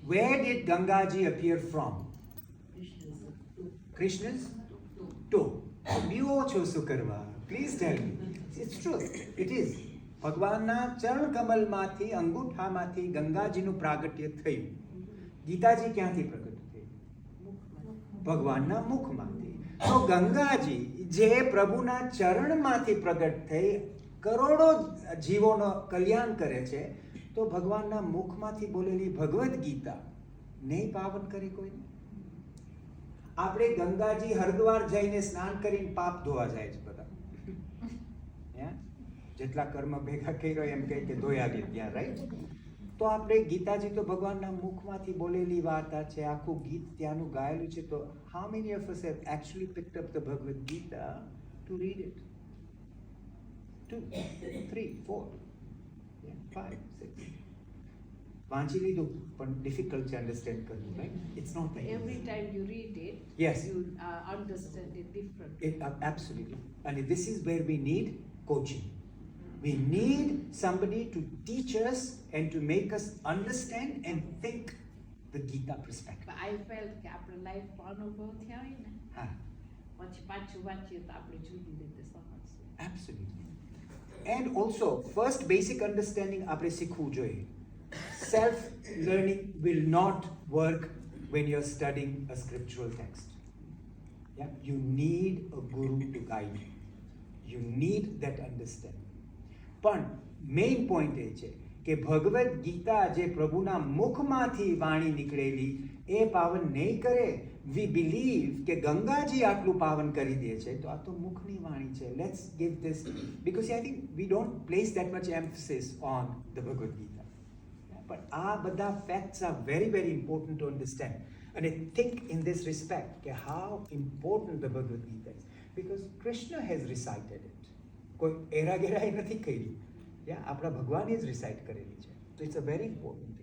Where did Gangaji appear from? Krishna's toe. BO છો શું કરવા? Please tell me. It's true. It is. ભગવાનના ચરણ કમલમાંથી અંગૂઠામાંથી ગંગાજીનું પ્રાગટ્ય થયું. ગીતાજી ક્યાંથી પ્રગટ થઈ? ભગવાનના મુખમાંથી. તો ગંગાજી જે પ્રભુના ચરણમાંથી પ્રગટ થઈ કરોડો જીવોનો કલ્યાણ કરે છે, તો ભગવાનના મુખમાંથી બોલેલી ભગવદ્ ગીતા નહીં પાવન કરે કોઈને? આપણે ગંગાજી હરિદ્વાર જઈને સ્નાન કરીને પાપ ધોવા જાય છે બધા, જેટલા કર્મ ભેગા કર્યો એમ કહે કે ધોઈ આવીએ ત્યાં, રાઈટ? તો આપણે ગીતાજી તો ભગવાનના મુખમાંથી બોલેલી વાર્તા છે, આખું ગીત ત્યાંનું ગાયેલું છે. તો how many of us have actually picked up the Bhagavad Gita to read it? 2, 3, 4, 5, 6. વાંચી લીધું પણ ડિફિકલ્ટ છે અન્ડરસ્ટેન્ડ કરવું, right? It's not like Every time you read it, Yes. you understand it differently. Absolutely. And this is where we need coaching. We need somebody to teach us and to make us understand and think the Gita perspective. But I felt કે આપણે લાઈફમાં અનુભવ થયા હોય ને, Ah, પછી પાછું વાંચીએ તો આપણે જુદી રીતે સમજશું. absolutely. And also, first basic understanding આપણે શીખવું જોઈએ. Self-learning will not work when you're studying a scriptural text. Yeah? You need a guru to guide you. You need that understanding. પણ મેઇન પોઈન્ટ એ છે કે ભગવદ્ ગીતા જે પ્રભુના મુખમાંથી વાણી નિકળેલી એ પાવન નહીં કરે. વી બિલીવ કે ગંગાજી આટલું પાવન કરી દે છે, તો આ તો મુખની વાણી છે. Let's give this, because I think we don't place that much emphasis on the Bhagavad Gita. પણ આ બધા facts are very very important to understand. અને થિંક ઇન ધીસ રિસ્પેક્ટ કે how important the Bhagavad Gita is, because Krishna has recited it. કોઈ એરાગેરાએ નથી કર્યું, આપણા ભગવાને જ રિસાઇટ કરેલી છે. તો ઇટ્સ અ વેરી ઇમ્પોર્ટન્ટ.